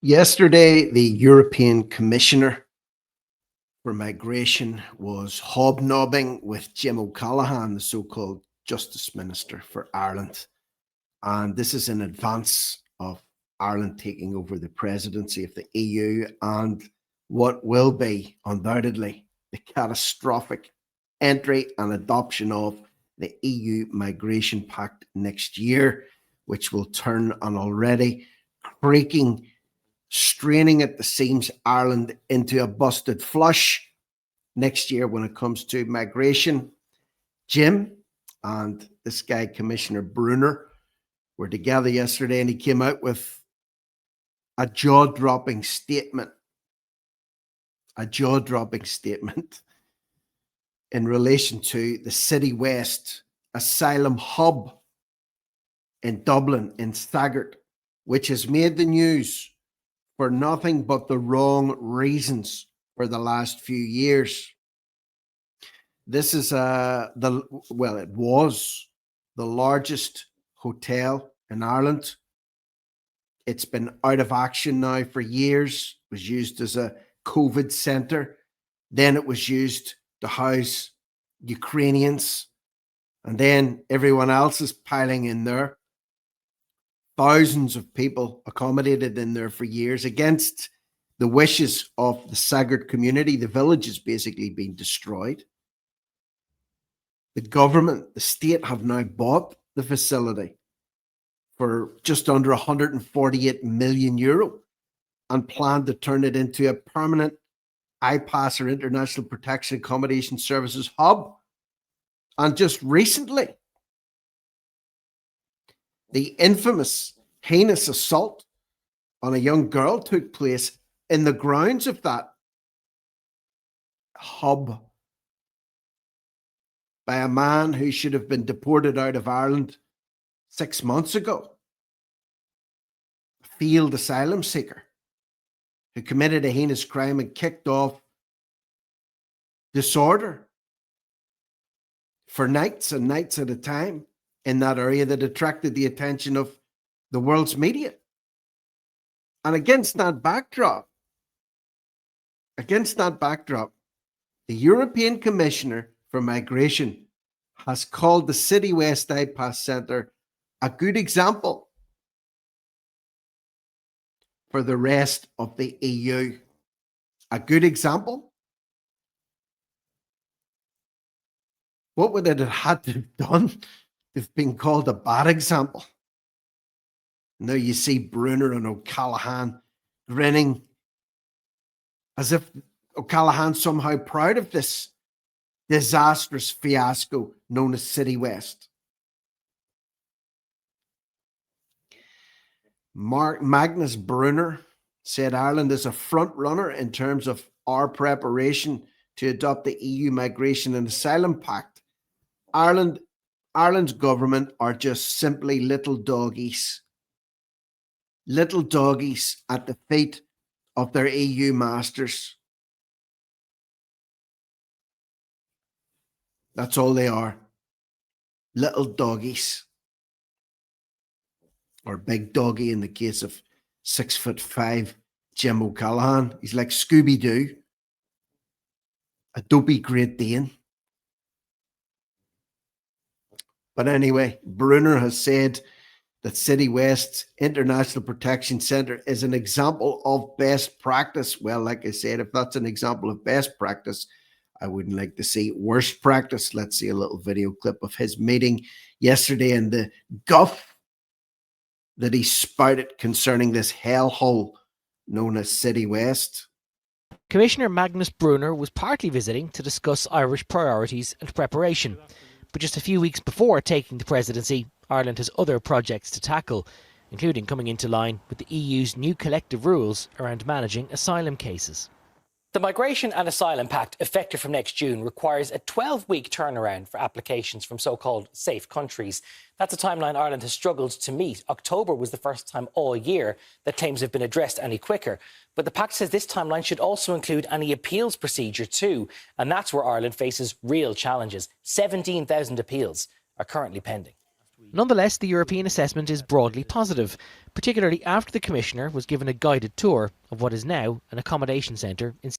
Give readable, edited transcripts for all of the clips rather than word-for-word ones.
Yesterday, the European Commissioner for Migration was hobnobbing with Jim O'Callaghan, the so-called Justice Minister for Ireland. And this is in advance of Ireland taking over the presidency of the EU and what will be undoubtedly the catastrophic entry and adoption of the EU Migration Pact next year, which will turn an already creaking, straining at the seams Ireland into a busted flush next year when it comes to migration. Jim and this guy, Commissioner Brunner, were together yesterday, and he came out with a jaw-dropping statement. A jaw-dropping statement in relation to the Citywest Asylum hub in Dublin, in Staggart, which has made the news for nothing but the wrong reasons for the last few years. This is it was the largest hotel in Ireland. It's been out of action now for years. It was used as a COVID center. Then it was used to house Ukrainians. And then everyone else is piling in there. Thousands of people accommodated in there for years against the wishes of the Staggart community. The village is basically being destroyed. The government, the state, have now bought the facility for just under 148 million euro and plan to turn it into a permanent IPAS, or International Protection Accommodation Services hub. And just recently, the infamous, heinous assault on a young girl took place in the grounds of that hub by a man who should have been deported out of Ireland 6 months ago. A failed asylum seeker who committed a heinous crime and kicked off disorder for nights and nights at a time in that area that attracted the attention of the world's media. And against that backdrop, the European Commissioner for Migration has called the Citywest IPAS Centre a good example for the rest of the EU. A good example? What would it have had to have done to have been called a bad example? Now you see Brunner and O'Callaghan grinning as if O'Callaghan's somehow proud of this disastrous fiasco known as Citywest. Magnus Brunner said Ireland is a front runner in terms of our preparation to adopt the EU Migration and Asylum Pact. Ireland's government are just simply little doggies at the feet of their EU masters. That's all they are. Little doggies. Or big doggy in the case of 6'5" Jim O'Callaghan. He's like Scooby-Doo. A dopey Great Dane. But anyway, Brunner has said that Citywest's International Protection Centre is an example of best practice. Well, like I said, if that's an example of best practice, I wouldn't like to see worst practice. Let's see a little video clip of his meeting yesterday and the guff that he spouted concerning this hellhole known as Citywest. Commissioner Magnus Brunner was partly visiting to discuss Irish priorities and preparation. But just a few weeks before taking the presidency, Ireland has other projects to tackle, including coming into line with the EU's new collective rules around managing asylum cases. The Migration and Asylum Pact, effective from next June, requires a 12-week turnaround for applications from so-called safe countries. That's a timeline Ireland has struggled to meet. October was the first time all year that claims have been addressed any quicker. But the Pact says this timeline should also include any appeals procedure too. And that's where Ireland faces real challenges. 17,000 appeals are currently pending. Nonetheless, the European assessment is broadly positive, particularly after the Commissioner was given a guided tour of what is now an accommodation centre in.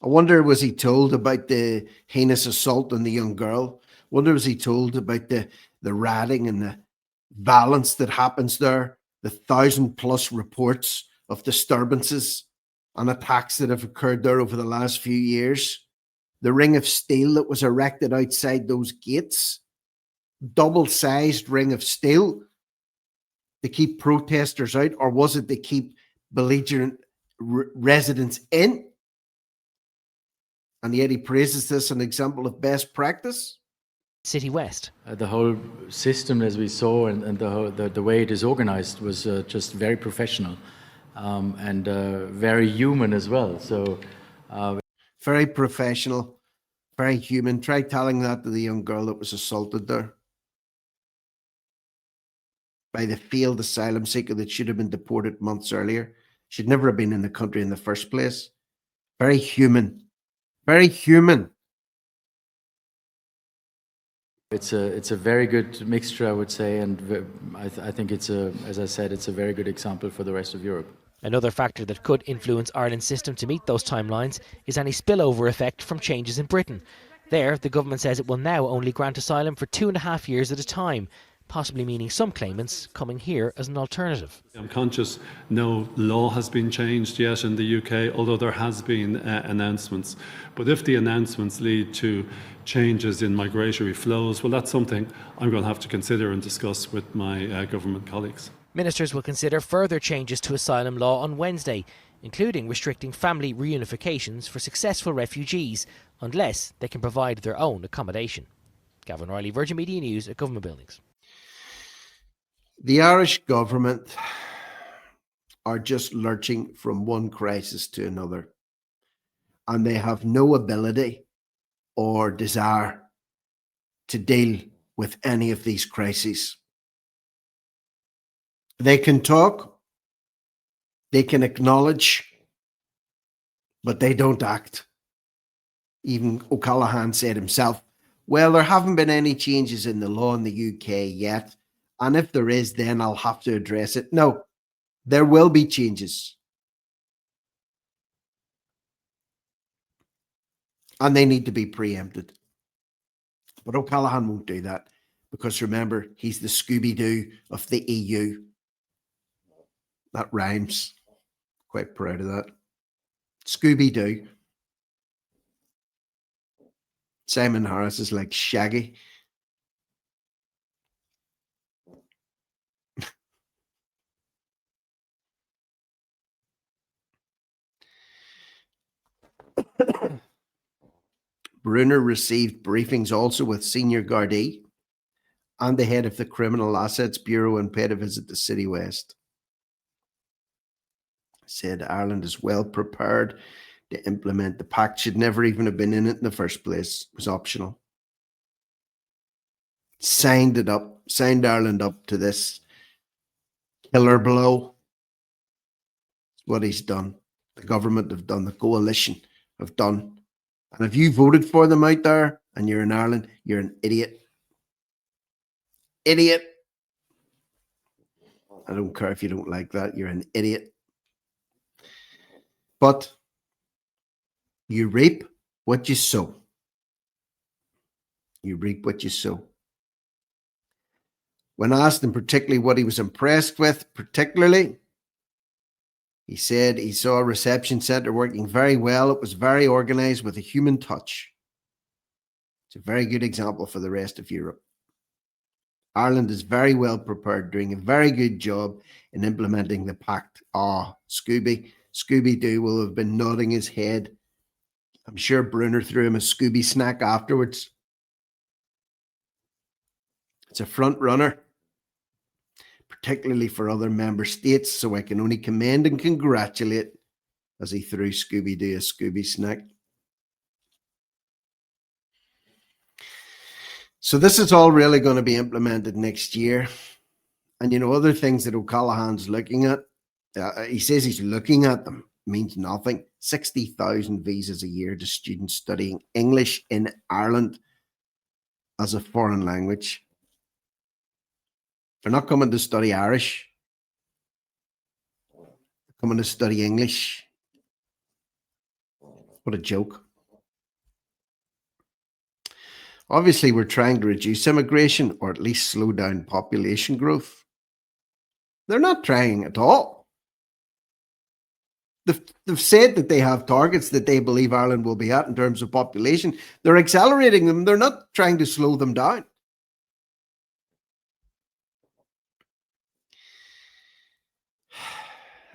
I wonder, was he told about the heinous assault on the young girl? Wonder, was he told about the ratting and the violence that happens there? The 1,000+ reports of disturbances and attacks that have occurred there over the last few years. The ring of steel that was erected outside those gates, double-sized ring of steel to keep protesters out, or was it to keep belligerent residents in? And yet he praises this an example of best practice. Citywest. The whole system, as we saw, and the way it is organized was just very professional and very human as well. So very professional, very human. Try telling that to the young girl that was assaulted there by the failed asylum seeker that should have been deported months earlier. Should never have been in the country in the first place. Very human. Very human. it's a very good mixture, I would say, and I think it's as I said, it's a very good example for the rest of Europe. Another factor that could influence Ireland's system to meet those timelines is any spillover effect from changes in Britain. There, the government says it will now only grant asylum for 2.5 years at a time, possibly meaning some claimants coming here as an alternative. I'm conscious no law has been changed yet in the UK, although there has been announcements. But if the announcements lead to changes in migratory flows, well, that's something I'm going to have to consider and discuss with my government colleagues. Ministers will consider further changes to asylum law on Wednesday, including restricting family reunifications for successful refugees unless they can provide their own accommodation. Gavin Riley, Virgin Media News at Government Buildings. The Irish government are just lurching from one crisis to another, and they have no ability or desire to deal with any of these crises. They can talk, they can acknowledge, but they don't act. Even O'Callaghan said himself, well, there haven't been any changes in the law in the UK yet, and if there is, then I'll have to address it. No, there will be changes. And they need to be preempted. But O'Callaghan won't do that because, remember, he's the Scooby-Doo of the EU. That rhymes. Quite proud of that. Scooby-Doo. Simon Harris is like Shaggy. Brunner received briefings also with senior Gardaí and the head of the Criminal Assets Bureau and paid a visit to Citywest. Said Ireland is well prepared to implement the Pact. Should never even have been in it in the first place. It was optional. Signed it up, signed Ireland up to this killer blow. That's what he's done. The government have done, the coalition have done. And if you voted for them out there and you're in Ireland, you're an idiot. Idiot. I don't care if you don't like that. You're an idiot. But you reap what you sow. You reap what you sow. When asked him particularly what he was impressed with, he said he saw a reception centre working very well. It was very organised with a human touch. It's a very good example for the rest of Europe. Ireland is very well prepared, doing a very good job in implementing the Pact. Scooby-Doo will have been nodding his head. I'm sure Brunner threw him a Scooby snack afterwards. It's a front runner, particularly for other member states, so I can only commend and congratulate as he threw Scooby-Doo a Scooby snack. So this is all really going to be implemented next year. And, you know, other things that O'Callaghan's looking at, he says he's looking at them, means nothing. 60,000 visas a year to students studying English in Ireland as a foreign language. They're not coming to study Irish. They're coming to study English. What a joke. Obviously, we're trying to reduce immigration or at least slow down population growth. They're not trying at all. They've said that they have targets that they believe Ireland will be at in terms of population. They're accelerating them. They're not trying to slow them down.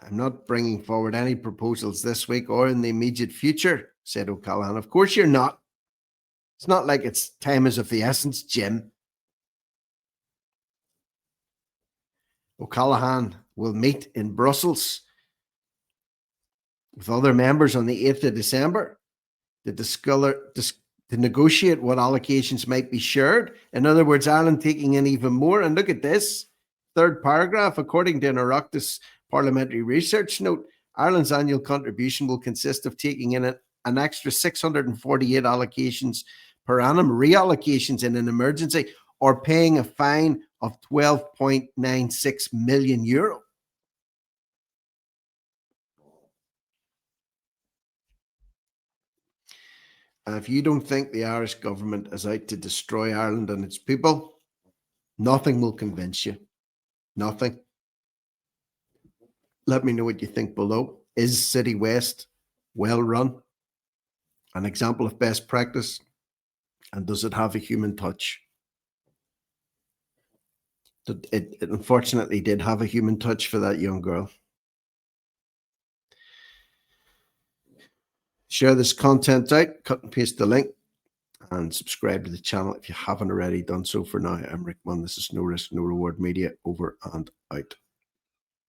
I'm not bringing forward any proposals this week or in the immediate future, said O'Callaghan. Of course you're not. It's not like it's time is of the essence, Jim. O'Callaghan will meet in Brussels with other members on the 8th of December to negotiate what allocations might be shared. In other words, Ireland taking in even more. And look at this, third paragraph, according to an Oireachtas parliamentary research note, Ireland's annual contribution will consist of taking in an extra 648 allocations per annum, reallocations in an emergency, or paying a fine of €12.96 million. And if you don't think the Irish government is out to destroy Ireland and its people, nothing will convince you. Nothing. Let me know what you think below. Is Citywest well run? An example of best practice? And does it have a human touch? It unfortunately did have a human touch for that young girl. Share this content out, cut and paste the link, and subscribe to the channel if you haven't already done so for now. I'm Rick Munn. This is No Risk, No Reward Media, over and out.